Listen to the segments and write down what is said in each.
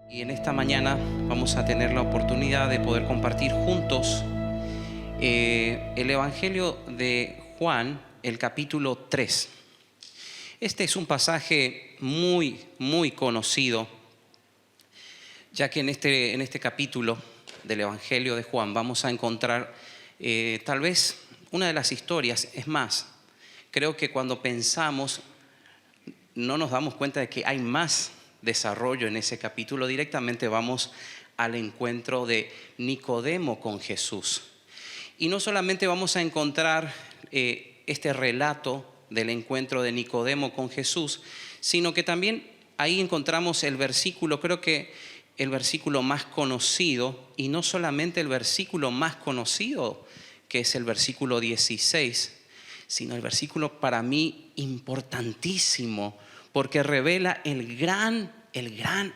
Y en esta mañana vamos a tener la oportunidad de poder compartir juntos el Evangelio de Juan, el capítulo 3. Este es un pasaje muy conocido, ya que en este capítulo del Evangelio de Juan vamos a encontrar tal vez una de las historias. Es más, creo que cuando pensamos no nos damos cuenta de que hay más desarrollo en ese capítulo. Directamente vamos al encuentro de Nicodemo con Jesús. Y no solamente vamos a encontrar este relato del encuentro de Nicodemo con Jesús, sino que también ahí encontramos el versículo, creo que el versículo más conocido, y no solamente el versículo más conocido, que es el versículo 16, sino el versículo para mí importantísimo, porque revela el gran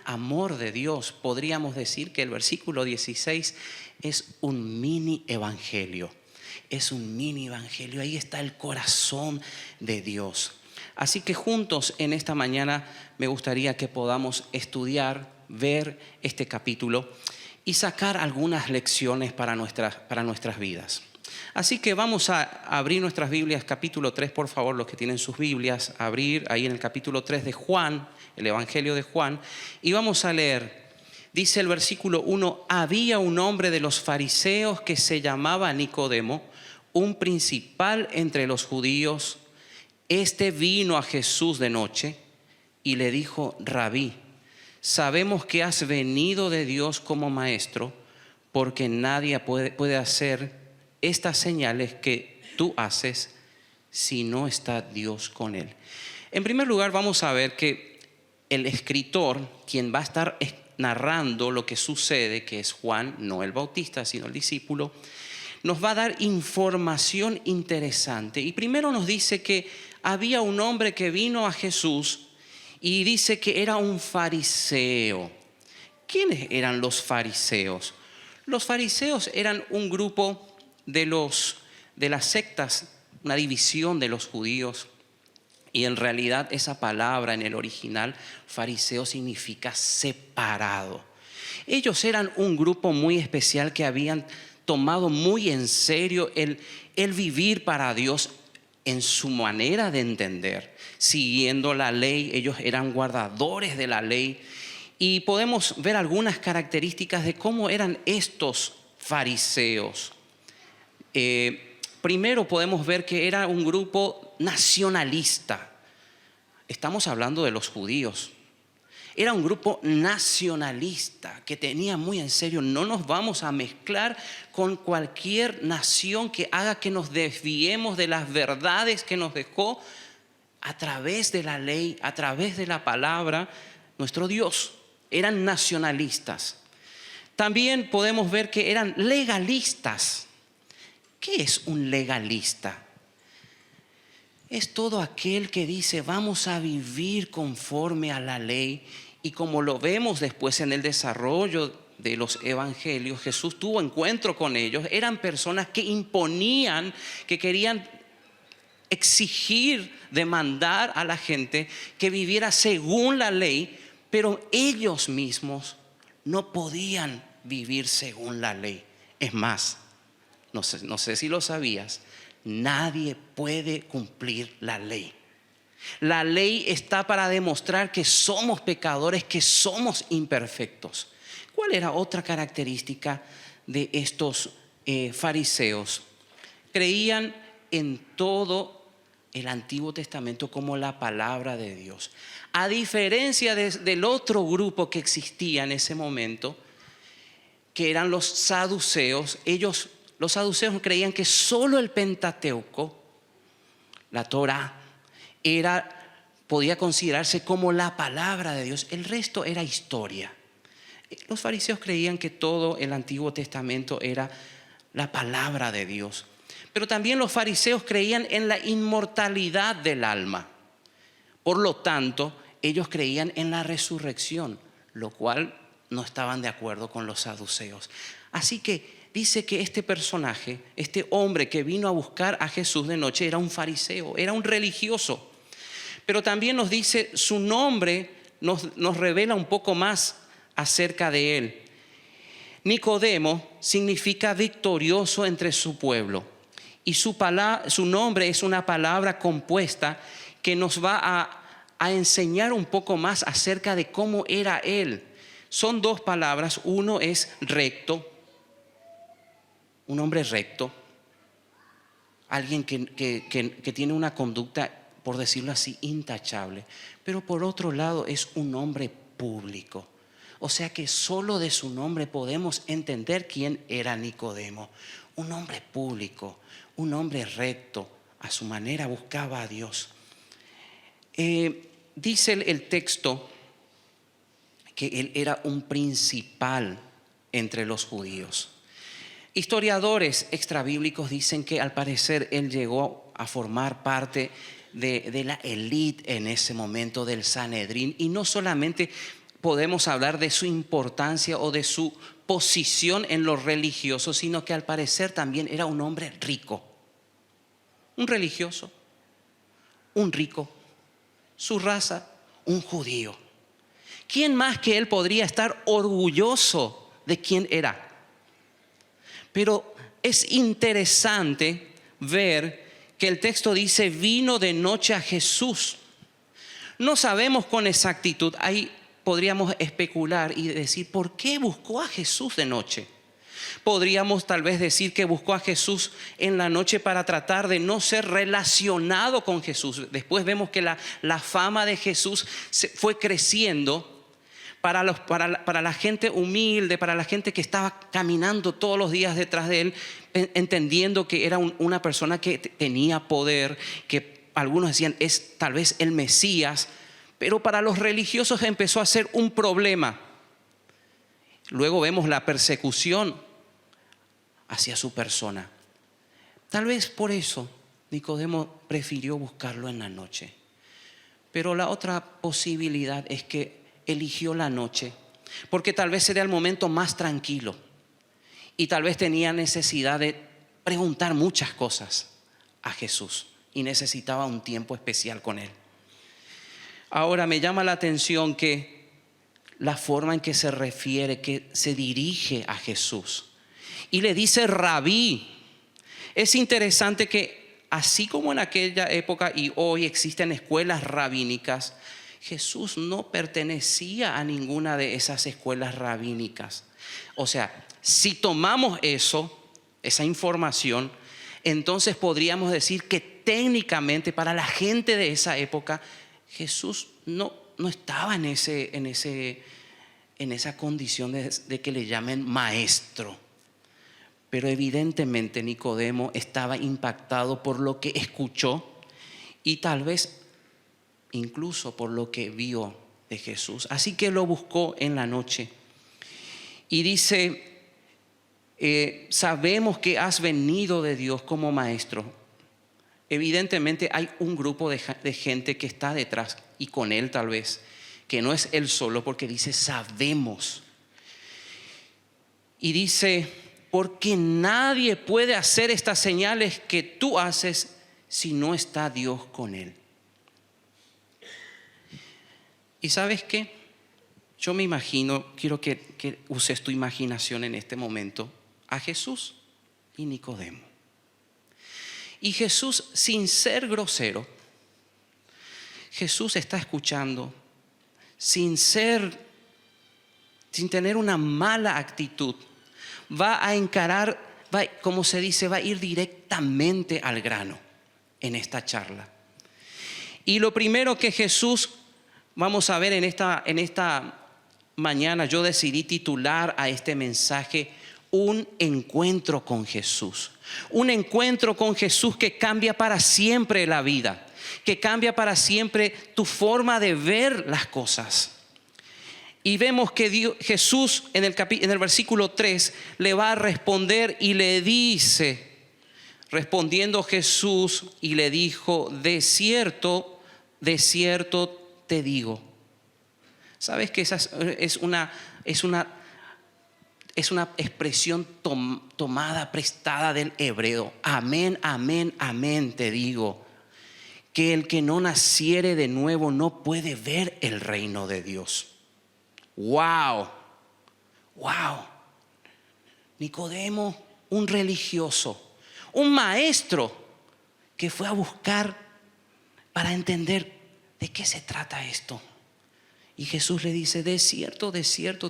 amor de Dios. Podríamos decir que el versículo 16 es un mini evangelio. Es un mini evangelio. Ahí está el corazón de Dios. Así que juntos en esta mañana me gustaría que podamos estudiar, ver este capítulo y sacar algunas lecciones para nuestras vidas. Así que vamos a abrir nuestras Biblias, capítulo 3, por favor, los que tienen sus Biblias, abrir ahí en el capítulo 3 de Juan, el Evangelio de Juan, y vamos a leer. Dice el versículo 1, había un hombre de los fariseos que se llamaba Nicodemo, un principal entre los judíos. Este vino a Jesús de noche y le dijo: Rabí, sabemos que has venido de Dios como maestro, porque nadie puede hacer estas señales que tú haces si no está Dios con él. En primer lugar, vamos a ver que el escritor, quien va a estar narrando lo que sucede, que es Juan, no el Bautista, sino el discípulo, nos va a dar información interesante. Y primero nos dice que había un hombre que vino a Jesús y dice que era un fariseo. ¿Quiénes eran los fariseos? Los fariseos eran un grupo de las sectas, una división de los judíos. Y en realidad esa palabra en el original, fariseo, significa separado. Ellos eran un grupo muy especial que habían tomado muy en serio el vivir para Dios en su manera de entender, siguiendo la ley. Ellos eran guardadores de la ley. Y podemos ver algunas características de cómo eran estos fariseos. Primero podemos ver que era un grupo nacionalista. Estamos hablando de los judíos. Era un grupo nacionalista que tenía muy en serio: no nos vamos a mezclar con cualquier nación que haga que nos desviemos de las verdades que nos dejó a través de la ley, a través de la palabra, nuestro Dios. Eran nacionalistas. También podemos ver que eran legalistas. ¿Qué es un legalista? Es todo aquel que dice: vamos a vivir conforme a la ley. Y como lo vemos después en el desarrollo de los evangelios, Jesús tuvo encuentro con ellos. Eran personas que imponían, que querían exigir, demandar a la gente que viviera según la ley, pero ellos mismos no podían vivir según la ley. Es más, no sé si lo sabías, nadie puede cumplir la ley. La ley está para demostrar que somos pecadores, que somos imperfectos. ¿Cuál era otra característica de estos fariseos? Creían en todo el Antiguo Testamento como la palabra de Dios. A diferencia del otro grupo que existía en ese momento, que eran los saduceos. Los saduceos creían que solo el Pentateuco, la Torá, podía considerarse como la palabra de Dios. El resto era historia. Los fariseos creían que todo el Antiguo Testamento era la palabra de Dios. Pero también los fariseos creían en la inmortalidad del alma. Por lo tanto, ellos creían en la resurrección, lo cual no estaban de acuerdo con los saduceos. Así que dice que este personaje, este hombre que vino a buscar a Jesús de noche, era un fariseo, era un religioso. Pero también nos dice su nombre, nos revela un poco más acerca de él. Nicodemo significa victorioso entre su pueblo. Y su nombre es una palabra compuesta que nos va a enseñar un poco más acerca de cómo era él. Son dos palabras. Uno es recto, un hombre recto, alguien que tiene una conducta, por decirlo así, intachable. Pero por otro lado es un hombre público. O sea que solo de su nombre podemos entender quién era Nicodemo. Un hombre público, un hombre recto, a su manera buscaba a Dios. Dice el texto que él era un principal entre los judíos. Historiadores extrabíblicos dicen que al parecer él llegó a formar parte de la élite en ese momento del Sanedrín. Y no solamente podemos hablar de su importancia o de su posición en lo religioso, sino que al parecer también era un hombre rico. Un religioso, un rico, su raza, un judío. ¿Quién más que él podría estar orgulloso de quién era? Pero es interesante ver que el texto dice: vino de noche a Jesús. No sabemos con exactitud, ahí podríamos especular y decir, ¿por qué buscó a Jesús de noche? Podríamos tal vez decir que buscó a Jesús en la noche para tratar de no ser relacionado con Jesús. Después vemos que la fama de Jesús fue creciendo para la gente humilde, para la gente que estaba caminando todos los días detrás de él, entendiendo que era una persona que tenía poder, que algunos decían es tal vez el Mesías. Pero para los religiosos empezó a ser un problema. Luego vemos la persecución hacia su persona. Tal vez por eso Nicodemo prefirió buscarlo en la noche. Pero la otra posibilidad es que eligió la noche porque tal vez era el momento más tranquilo y tal vez tenía necesidad de preguntar muchas cosas a Jesús y necesitaba un tiempo especial con él. Ahora me llama la atención que la forma en que se refiere, que se dirige a Jesús y le dice rabí. Es interesante que así como en aquella época y hoy existen escuelas rabínicas, Jesús no pertenecía a ninguna de esas escuelas rabínicas. O sea, si tomamos esa información, entonces podríamos decir que técnicamente para la gente de esa época Jesús no estaba en esa condición de que le llamen maestro. Pero evidentemente Nicodemo estaba impactado por lo que escuchó y tal vez incluso por lo que vio de Jesús. Así que lo buscó en la noche. Y dice, sabemos que has venido de Dios como maestro. Evidentemente hay un grupo de gente que está detrás y con él tal vez, que no es él solo, porque dice sabemos. Y dice, porque nadie puede hacer estas señales que tú haces si no está Dios con él. ¿Y sabes qué? Yo me imagino, quiero que uses tu imaginación en este momento, a Jesús y Nicodemo. Y Jesús, sin ser grosero, Jesús está escuchando, sin tener una mala actitud, va a encarar, como se dice, va a ir directamente al grano en esta charla. Y lo primero que Jesús, vamos a ver en esta mañana, yo decidí titular a este mensaje un encuentro con Jesús. Un encuentro con Jesús que cambia para siempre la vida, que cambia para siempre tu forma de ver las cosas. Y vemos que Jesús en el versículo 3 le va a responder y le dice, respondiendo Jesús y le dijo, de cierto te digo. ¿Sabes que esa es una expresión tomada, prestada del hebreo? Amén, amén, amén te digo, que el que no naciere de nuevo no puede ver el reino de Dios. ¡Wow! ¡Wow! Nicodemo, un religioso, un maestro que fue a buscar para entender de qué se trata esto. Y Jesús le dice: de cierto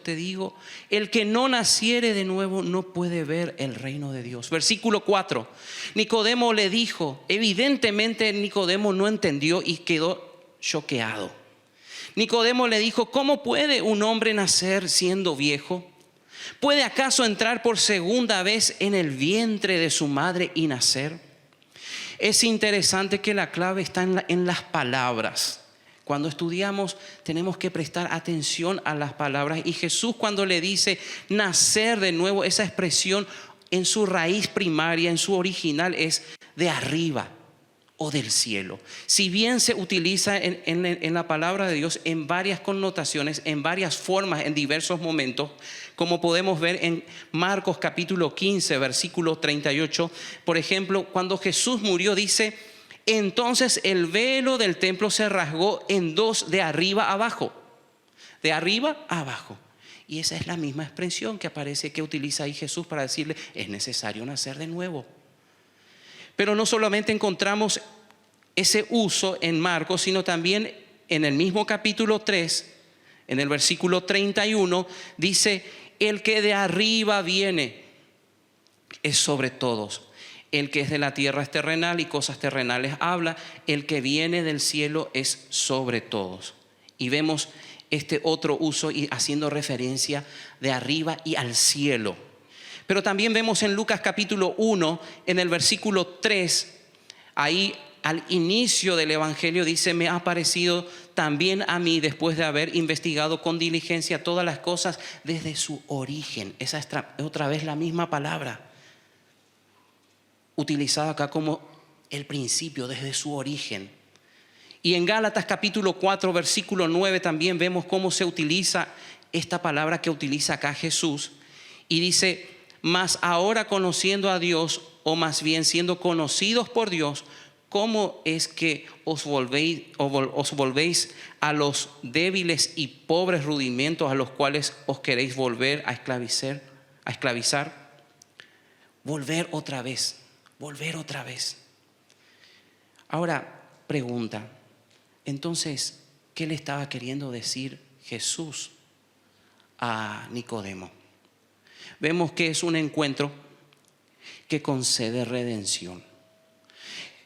te digo, el que no naciere de nuevo no puede ver el reino de Dios. Versículo 4. Nicodemo le dijo, evidentemente Nicodemo no entendió y quedó choqueado. Nicodemo le dijo: ¿cómo puede un hombre nacer siendo viejo? ¿Puede acaso entrar por segunda vez en el vientre de su madre y nacer? Es interesante que la clave está en las palabras. Cuando estudiamos tenemos que prestar atención a las palabras. Y Jesús, cuando le dice nacer de nuevo, esa expresión en su raíz primaria, en su original, es de arriba o del cielo. Si bien se utiliza en la palabra de Dios en varias connotaciones, en varias formas, en diversos momentos, como podemos ver en Marcos capítulo 15, versículo 38. Por ejemplo, cuando Jesús murió, dice: entonces el velo del templo se rasgó en dos, de arriba a abajo. De arriba a abajo. Y esa es la misma expresión que aparece, que utiliza ahí Jesús para decirle: es necesario nacer de nuevo. Pero no solamente encontramos ese uso en Marcos, sino también en el mismo capítulo 3, en el versículo 31, dice: el que de arriba viene es sobre todos. El que es de la tierra es terrenal y cosas terrenales habla. El que viene del cielo es sobre todos. Y vemos este otro uso y haciendo referencia de arriba y al cielo. Pero también vemos en Lucas capítulo 1, en el versículo 3, ahí al inicio del evangelio dice: me ha parecido también a mí, después de haber investigado con diligencia todas las cosas desde su origen. Esa es otra vez la misma palabra utilizada acá como el principio, desde su origen. Y en Gálatas capítulo 4, versículo 9 también vemos cómo se utiliza esta palabra que utiliza acá Jesús. Y dice: mas ahora conociendo a Dios, o más bien siendo conocidos por Dios, ¿cómo es que os volvéis a los débiles y pobres rudimentos a los cuales os queréis volver a esclavizar? Volver otra vez. Ahora, pregunta: entonces, ¿qué le estaba queriendo decir Jesús a Nicodemo? Vemos que es un encuentro que concede redención.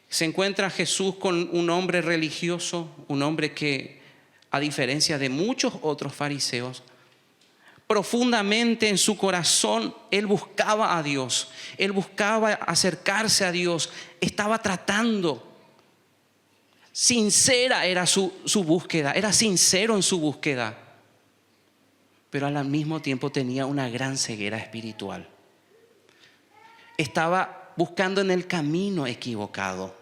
Se encuentra Jesús con un hombre religioso, un hombre que, a diferencia de muchos otros fariseos, profundamente en su corazón él buscaba a Dios, él buscaba acercarse a Dios, estaba tratando. Sincera era su búsqueda, era sincero en su búsqueda, pero al mismo tiempo tenía una gran ceguera espiritual. Estaba buscando en el camino equivocado.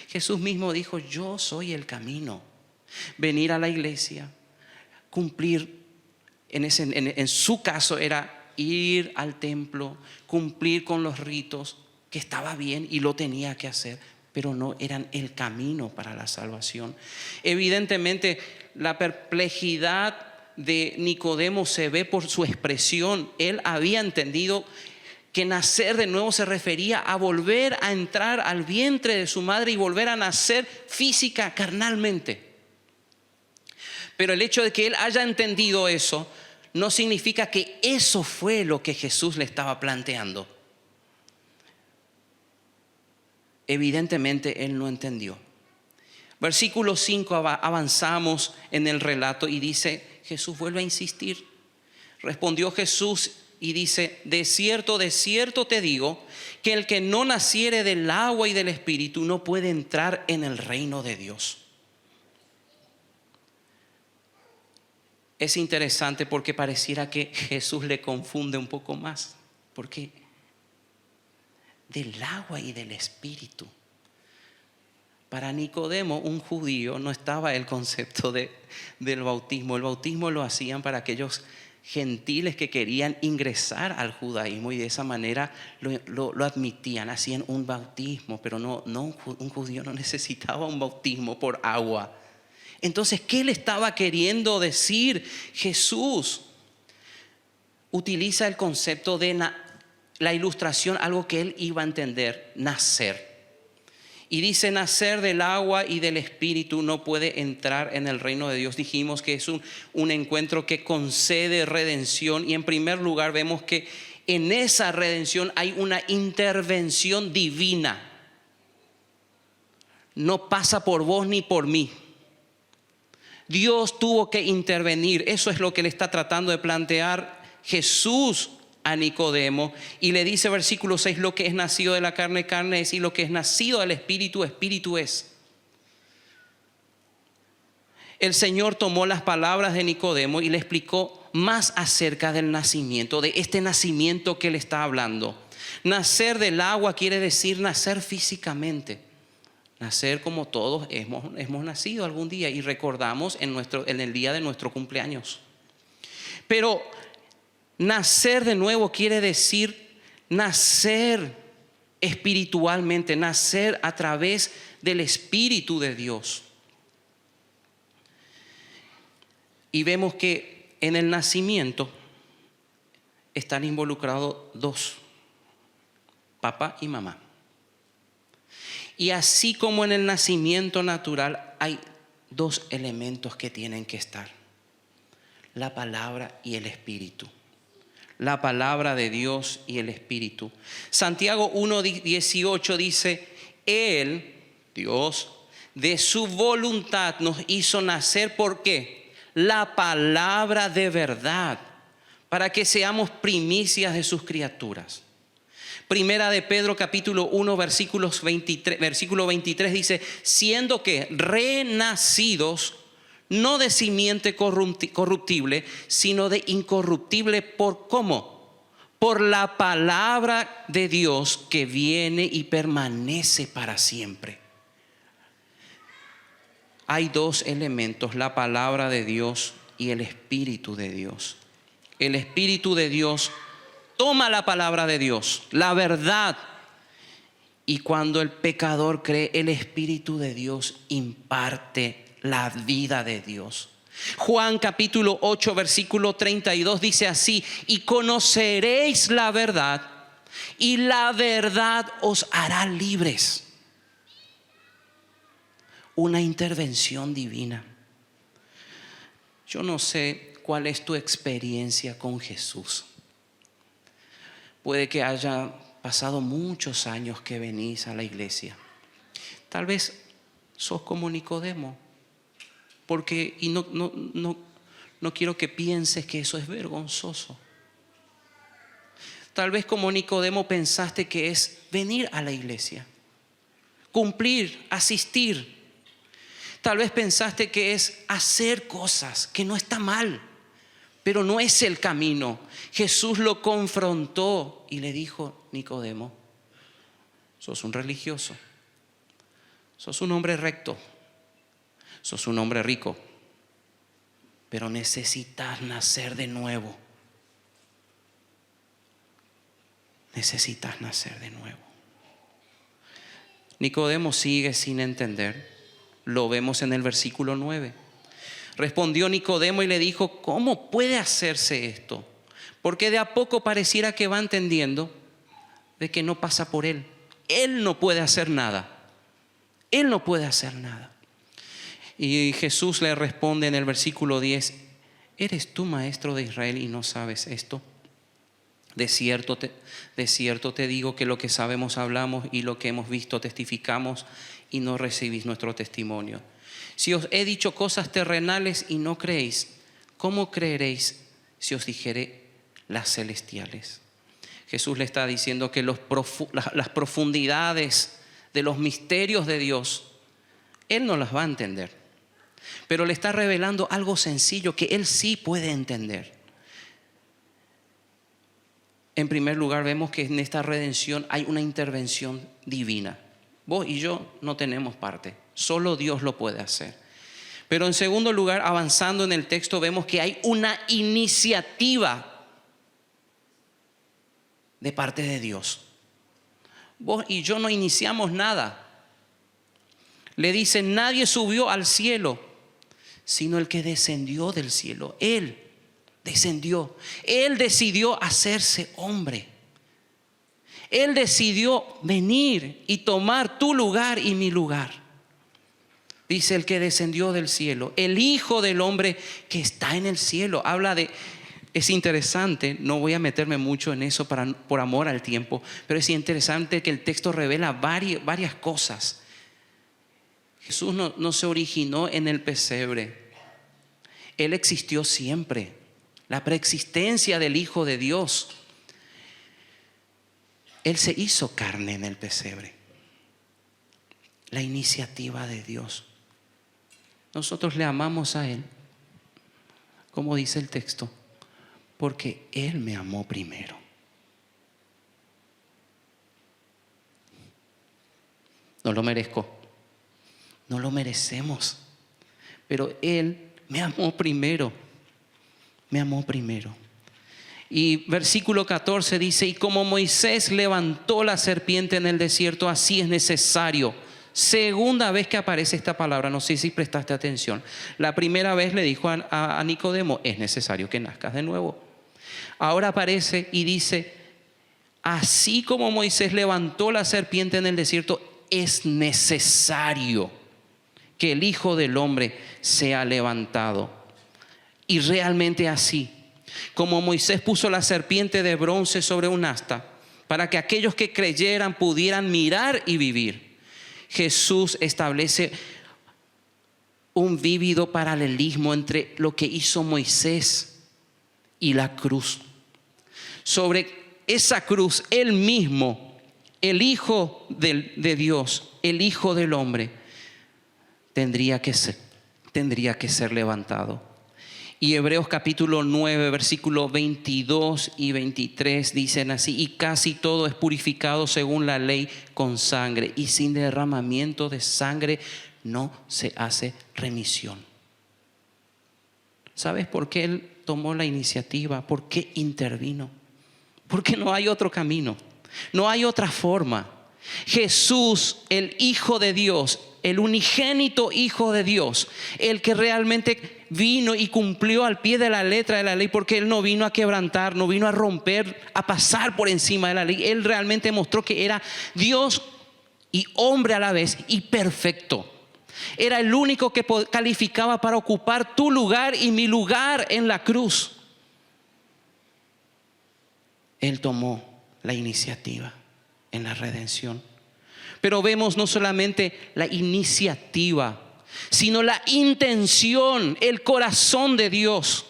Jesús mismo dijo: yo soy el camino. Venir a la iglesia, cumplir, en su caso era ir al templo, cumplir con los ritos, que estaba bien y lo tenía que hacer, pero no eran el camino para la salvación. Evidentemente, la perplejidad de Nicodemo se ve por su expresión. Él había entendido que nacer de nuevo se refería a volver a entrar al vientre de su madre y volver a nacer física, carnalmente. Pero el hecho de que él haya entendido eso no significa que eso fue lo que Jesús le estaba planteando. Evidentemente él no entendió. Versículo 5, avanzamos en el relato y dice: Jesús vuelve a insistir. Respondió Jesús y dice: de cierto te digo, que el que no naciere del agua y del Espíritu no puede entrar en el reino de Dios. Es interesante porque pareciera que Jesús le confunde un poco más. Porque del agua y del Espíritu. Para Nicodemo, un judío, no estaba el concepto del bautismo. El bautismo lo hacían para aquellos gentiles que querían ingresar al judaísmo y de esa manera lo admitían, hacían un bautismo, pero no un judío no necesitaba un bautismo por agua. Entonces, ¿qué le estaba queriendo decir Jesús? utiliza el concepto de la ilustración, algo que él iba a entender, nacer. Y dice, nacer del agua y del espíritu no puede entrar en el reino de Dios. Dijimos que es un encuentro que concede redención. Y en primer lugar vemos que en esa redención hay una intervención divina. No pasa por vos ni por mí. Dios tuvo que intervenir. Eso es lo que le está tratando de plantear Jesús a Nicodemo, y le dice versículo 6, lo que es nacido de la carne, carne es, y lo que es nacido del espíritu, espíritu es. El Señor tomó las palabras de Nicodemo y le explicó más acerca del nacimiento, de este nacimiento que le está hablando. Nacer del agua quiere decir nacer físicamente. Nacer como todos hemos nacido algún día, y recordamos en el día de nuestro cumpleaños. Pero nacer de nuevo quiere decir nacer espiritualmente, nacer a través del Espíritu de Dios. Y vemos que en el nacimiento están involucrados dos, papá y mamá. Y así como en el nacimiento natural hay dos elementos que tienen que estar: la palabra y el Espíritu. La palabra de Dios y el Espíritu. Santiago 1:18 dice, Él, Dios, de su voluntad nos hizo nacer. ¿Por qué? La palabra de verdad, para que seamos primicias de sus criaturas. Primera de Pedro capítulo 1 versículo 23 dice, siendo que renacidos, no de simiente corruptible, sino de incorruptible. ¿Por cómo? Por la palabra de Dios que viene y permanece para siempre. Hay dos elementos, la palabra de Dios y el Espíritu de Dios. El Espíritu de Dios toma la palabra de Dios, la verdad, y cuando el pecador cree, el Espíritu de Dios imparte la vida de Dios. Juan capítulo 8 versículo 32 dice así, y conoceréis la verdad, y la verdad os hará libres. Una intervención divina. Yo no sé cuál es tu experiencia con Jesús. Puede que haya pasado muchos años que venís a la iglesia. Tal vez sos como Nicodemo. Porque, y no quiero que pienses que eso es vergonzoso. Tal vez como Nicodemo pensaste que es venir a la iglesia, cumplir, asistir. Tal vez pensaste que es hacer cosas, que no está mal, pero no es el camino. Jesús lo confrontó y le dijo, Nicodemo, sos un religioso, sos un hombre recto, sos un hombre rico, pero necesitas nacer de nuevo. Necesitas nacer de nuevo. Nicodemo sigue sin entender. Lo vemos en el versículo 9. Respondió Nicodemo y le dijo, ¿cómo puede hacerse esto? Porque de a poco pareciera que va entendiendo de que no pasa por él. Él no puede hacer nada. Él no puede hacer nada. Y Jesús le responde en el versículo 10, ¿eres tú maestro de Israel y no sabes esto? De cierto te digo que lo que sabemos hablamos y lo que hemos visto testificamos y no recibís nuestro testimonio. Si os he dicho cosas terrenales y no creéis, ¿cómo creeréis si os dijere las celestiales? Jesús le está diciendo que las profundidades de los misterios de Dios, Él no las va a entender. Pero le está revelando algo sencillo que Él sí puede entender. En primer lugar, vemos que en esta redención hay una intervención divina. Vos y yo no tenemos parte, solo Dios lo puede hacer. Pero en segundo lugar, avanzando en el texto, vemos que hay una iniciativa de parte de Dios. Vos y yo no iniciamos nada. Le dice, nadie subió al cielo, sino el que descendió del cielo. Él descendió. Él decidió hacerse hombre. Él decidió venir y tomar tu lugar y mi lugar. Dice el que descendió del cielo, el Hijo del Hombre que está en el cielo. Es interesante, no voy a meterme mucho en eso por amor al tiempo, pero es interesante que el texto revela varias cosas. Jesús no se originó en el pesebre. Él existió siempre. La preexistencia del Hijo de Dios. Él se hizo carne en el pesebre. La iniciativa de Dios. Nosotros le amamos a Él, como dice el texto, porque Él me amó primero. No lo merezco. No lo merecemos. Pero Él me amó primero. Me amó primero. Y versículo 14 dice: y como Moisés levantó la serpiente en el desierto, así es necesario. Segunda vez que aparece esta palabra, no sé si prestaste atención. La primera vez le dijo a Nicodemo: es necesario que nazcas de nuevo. Ahora aparece y dice: así como Moisés levantó la serpiente en el desierto, es necesario que el Hijo del Hombre sea levantado. Y realmente así, como Moisés puso la serpiente de bronce sobre un asta, para que aquellos que creyeran pudieran mirar y vivir, Jesús establece un vívido paralelismo entre lo que hizo Moisés y la cruz. Sobre esa cruz, Él mismo, el Hijo de Dios, el Hijo del Hombre, tendría que ser levantado. Y Hebreos capítulo 9, versículos 22 y 23 dicen así: y casi todo es purificado según la ley con sangre, y sin derramamiento de sangre no se hace remisión. ¿Sabes por qué Él tomó la iniciativa? ¿Por qué intervino? Porque no hay otro camino, no hay otra forma. Jesús, el Hijo de Dios, el unigénito Hijo de Dios, el que realmente vino y cumplió al pie de la letra de la ley, porque Él no vino a quebrantar, no vino a romper, a pasar por encima de la ley. Él realmente mostró que era Dios y hombre a la vez, y perfecto. Era el único que calificaba para ocupar tu lugar y mi lugar en la cruz. Él tomó la iniciativa en la redención. Pero vemos no solamente la iniciativa, sino la intención, el corazón de Dios.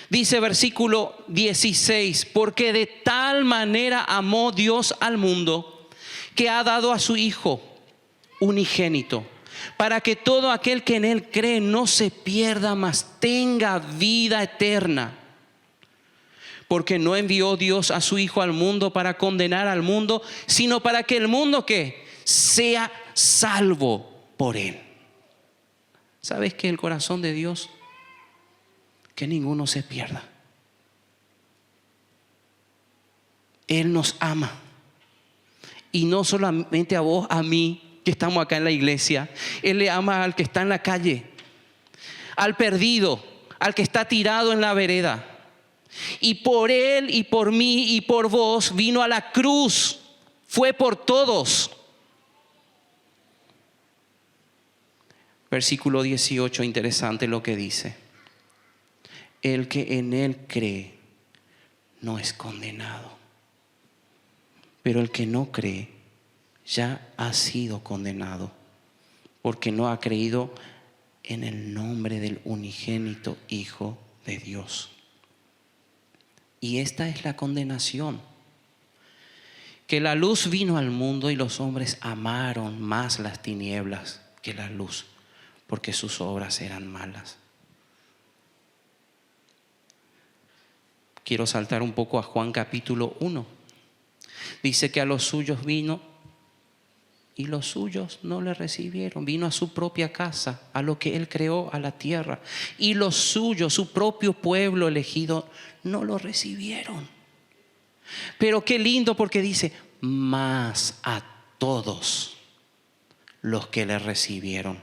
Dice versículo 16: porque de tal manera amó Dios al mundo, que ha dado a su Hijo unigénito, para que todo aquel que en Él cree no se pierda, mas tenga vida eterna. Porque no envió Dios a su Hijo al mundo para condenar al mundo, sino para que el mundo ¿qué? Sea salvo por Él. ¿Sabes qué? El corazón de Dios, que ninguno se pierda. Él nos ama. Y no solamente a vos, a mí, que estamos acá en la iglesia. Él le ama al que está en la calle, al perdido, al que está tirado en la vereda. Y por Él y por mí y por vos vino a la cruz. Fue por todos. Versículo 18, interesante lo que dice: el que en Él cree no es condenado, pero el que no cree ya ha sido condenado, porque no ha creído en el nombre del unigénito Hijo de Dios. Y esta es la condenación: que la luz vino al mundo y los hombres amaron más las tinieblas que la luz, porque sus obras eran malas. Quiero saltar un poco a Juan capítulo 1. Dice que a los suyos vino y los suyos no le recibieron. Vino a su propia casa, a lo que Él creó, a la tierra. Y los suyos, su propio pueblo elegido, no lo recibieron. Pero qué lindo, porque dice: mas a todos los que le recibieron,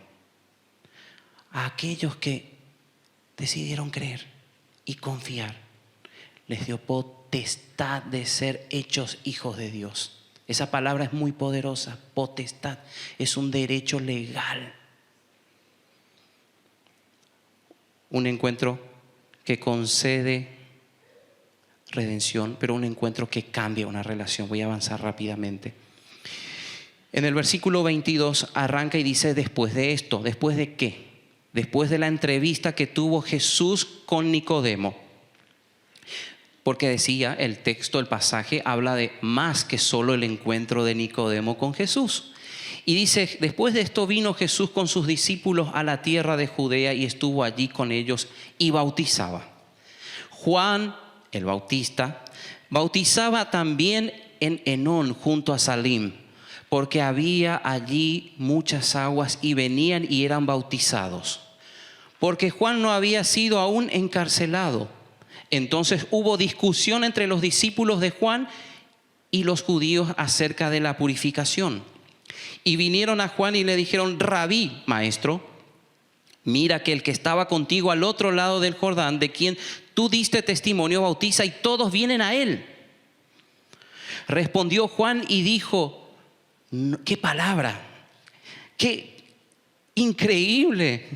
a aquellos que decidieron creer y confiar les dio potestad de ser hechos hijos de Dios. Esa palabra es muy poderosa, potestad, es un derecho legal. Un encuentro que concede redención, pero un encuentro que cambia una relación. Voy a avanzar rápidamente. En el versículo 22 arranca y dice: después de esto. ¿Después de qué? Después de la entrevista que tuvo Jesús con Nicodemo. Porque decía el texto, el pasaje, habla de más que solo el encuentro de Nicodemo con Jesús. Y dice: después de esto vino Jesús con sus discípulos a la tierra de Judea y estuvo allí con ellos y bautizaba. Juan, el Bautista, bautizaba también en Enón junto a Salim, porque había allí muchas aguas y venían y eran bautizados. Porque Juan no había sido aún encarcelado. Entonces hubo discusión entre los discípulos de Juan y los judíos acerca de la purificación. Y vinieron a Juan y le dijeron: Rabí, maestro, mira que el que estaba contigo al otro lado del Jordán, de quien tú diste testimonio, bautiza y todos vienen a él. Respondió Juan y dijo: qué palabra, qué increíble.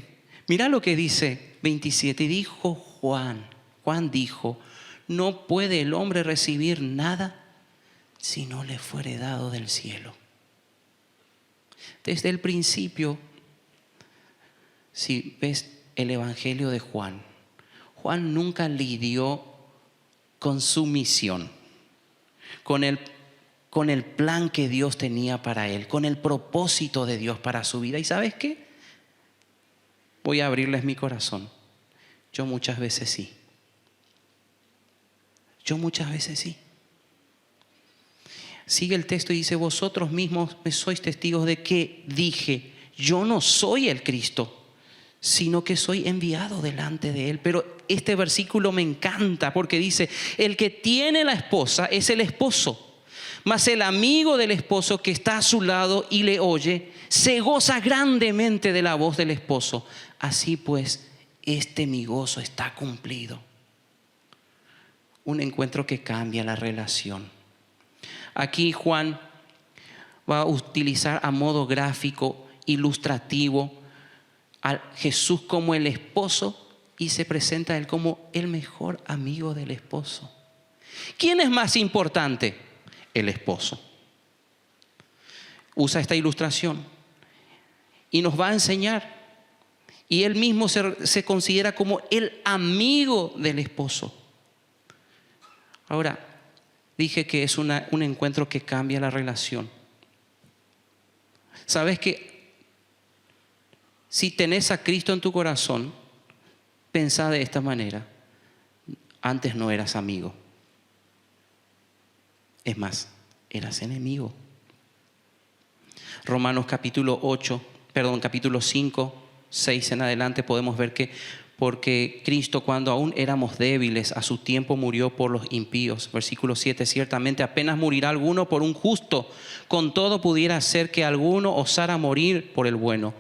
Mira lo que dice 27. Y dijo Juan dijo: no puede el hombre recibir nada si no le fuere dado del cielo. Desde el principio, si ves el Evangelio de Juan, Juan nunca lidió con su misión, con el plan que Dios tenía para él, con el propósito de Dios para su vida. ¿Y sabes qué? Voy a abrirles mi corazón. Yo muchas veces sí. Sigue el texto y dice: vosotros mismos me sois testigos de que dije: yo no soy el Cristo, sino que soy enviado delante de él. Pero este versículo me encanta porque dice: el que tiene la esposa es el esposo, mas el amigo del esposo que está a su lado y le oye, se goza grandemente de la voz del esposo. Así pues, mi gozo está cumplido. Un encuentro que cambia la relación. Aquí Juan va a utilizar a modo gráfico, ilustrativo, a Jesús como el esposo y se presenta a él como el mejor amigo del esposo. ¿Quién es más importante? El esposo. Usa esta ilustración y nos va a enseñar. Y él mismo se considera como el amigo del esposo. Ahora, dije que es un encuentro que cambia la relación. ¿Sabes que si tenés a Cristo en tu corazón, pensá de esta manera: antes no eras amigo. Es más, eras enemigo. Romanos capítulo 5, 6 en adelante podemos ver que porque Cristo, cuando aún éramos débiles, a su tiempo murió por los impíos. Versículo 7, ciertamente apenas morirá alguno por un justo, con todo pudiera ser que alguno osara morir por el bueno.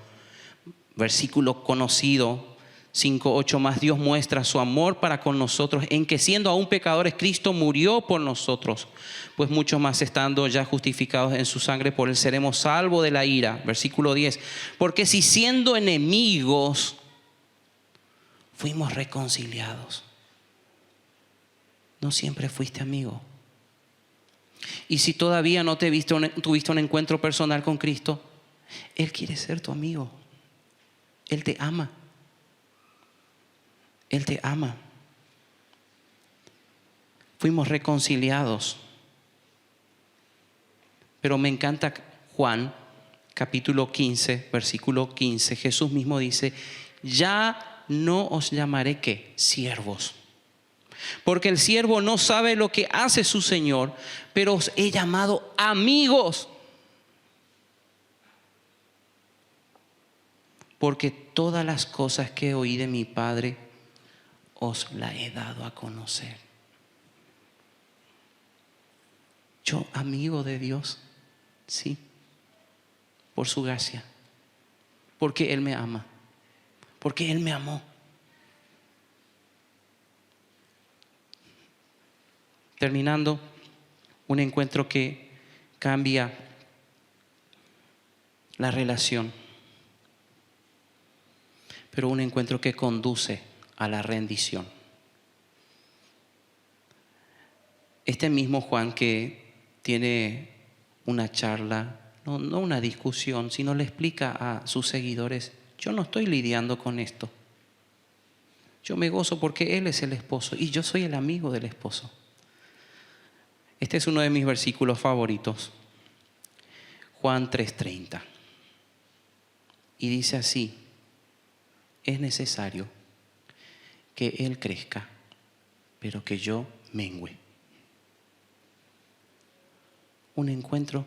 Versículo conocido, 5:8 más: Dios muestra su amor para con nosotros en que siendo aún pecadores, Cristo murió por nosotros. Pues mucho más estando ya justificados en su sangre, por él seremos salvos de la ira. Versículo 10, porque si siendo enemigos fuimos reconciliados. No siempre fuiste amigo. Y si todavía no tuviste un encuentro personal con Cristo, Él quiere ser tu amigo. Él te ama. Él te ama. Fuimos reconciliados. Pero me encanta Juan, capítulo 15, versículo 15. Jesús mismo dice: ya no os llamaré ¿qué? Siervos. Porque el siervo no sabe lo que hace su Señor, pero os he llamado amigos. Porque todas las cosas que oí de mi Padre os la he dado a conocer. Yo, amigo de Dios, sí, por su gracia, porque Él me ama, porque Él me amó. Terminando, un encuentro que cambia la relación, pero un encuentro que conduce a la rendición. Este mismo Juan que tiene una charla, no una discusión, sino le explica a sus seguidores: yo no estoy lidiando con esto. Yo me gozo porque Él es el esposo y yo soy el amigo del esposo. Este es uno de mis versículos favoritos, Juan 3:30. Y dice así: es necesario que Él crezca, pero que yo mengüe. Un encuentro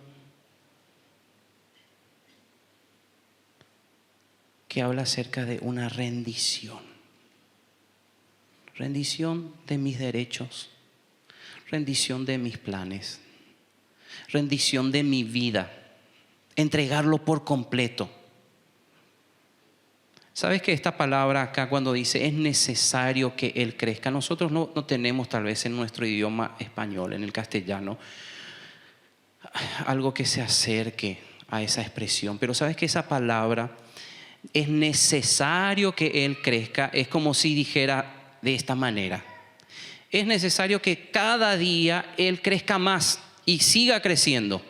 que habla acerca de una rendición. Rendición de mis derechos, rendición de mis planes, rendición de mi vida, entregarlo por completo. ¿Sabes que esta palabra acá cuando dice es necesario que Él crezca? Nosotros no tenemos tal vez en nuestro idioma español, en el castellano, algo que se acerque a esa expresión. Pero ¿sabes que esa palabra es necesario que Él crezca? Es como si dijera de esta manera: es necesario que cada día Él crezca más y siga creciendo.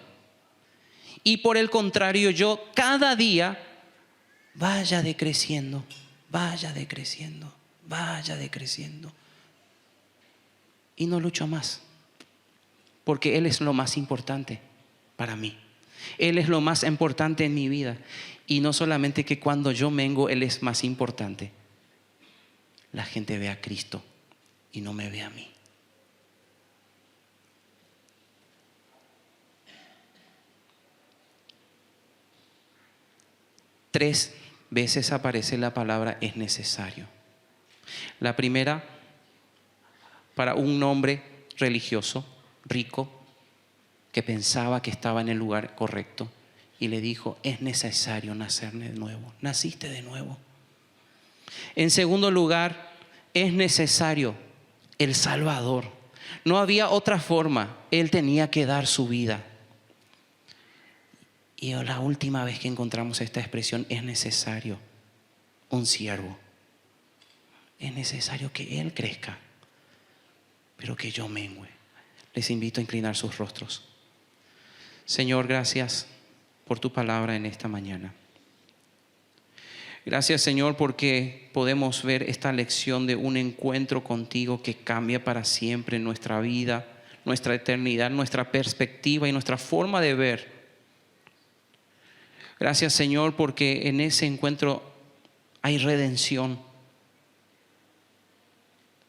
Y por el contrario, yo cada día vaya decreciendo, vaya decreciendo, vaya decreciendo. Y no lucho más, porque Él es lo más importante para mí. Él es lo más importante en mi vida. Y no solamente que cuando yo mengo Él es más importante, la gente ve a Cristo y no me ve a mí. Tres veces aparece la palabra es necesario. La primera, para un hombre religioso, rico, que pensaba que estaba en el lugar correcto, y le dijo: es necesario nacer de nuevo. Naciste de nuevo. En segundo lugar, es necesario el Salvador. No había otra forma. Él tenía que dar su vida. Y la última vez que encontramos esta expresión: es necesario un siervo. Es necesario que Él crezca, pero que yo mengüe. Les invito a inclinar sus rostros. Señor, gracias por tu palabra en esta mañana. Gracias, Señor, porque podemos ver esta lección de un encuentro contigo que cambia para siempre nuestra vida, nuestra eternidad, nuestra perspectiva y nuestra forma de ver. Gracias, Señor, porque en ese encuentro hay redención.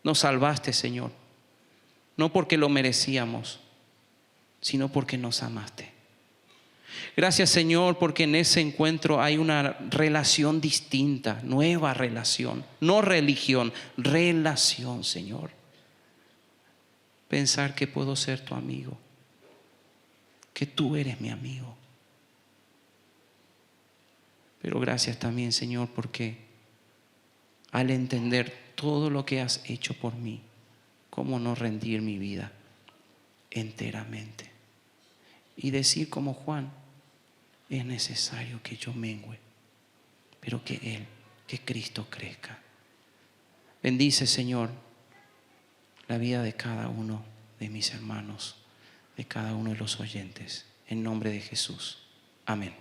Nos salvaste, Señor, no porque lo merecíamos, sino porque nos amaste. Gracias, Señor, porque en ese encuentro hay una relación distinta, nueva relación, no religión, relación, Señor. Pensar que puedo ser tu amigo, que tú eres mi amigo. Pero gracias también, Señor, porque al entender todo lo que has hecho por mí, cómo no rendir mi vida enteramente y decir como Juan: es necesario que yo mengüe, pero que Cristo crezca. Bendice, Señor, la vida de cada uno de mis hermanos, de cada uno de los oyentes, en nombre de Jesús. Amén.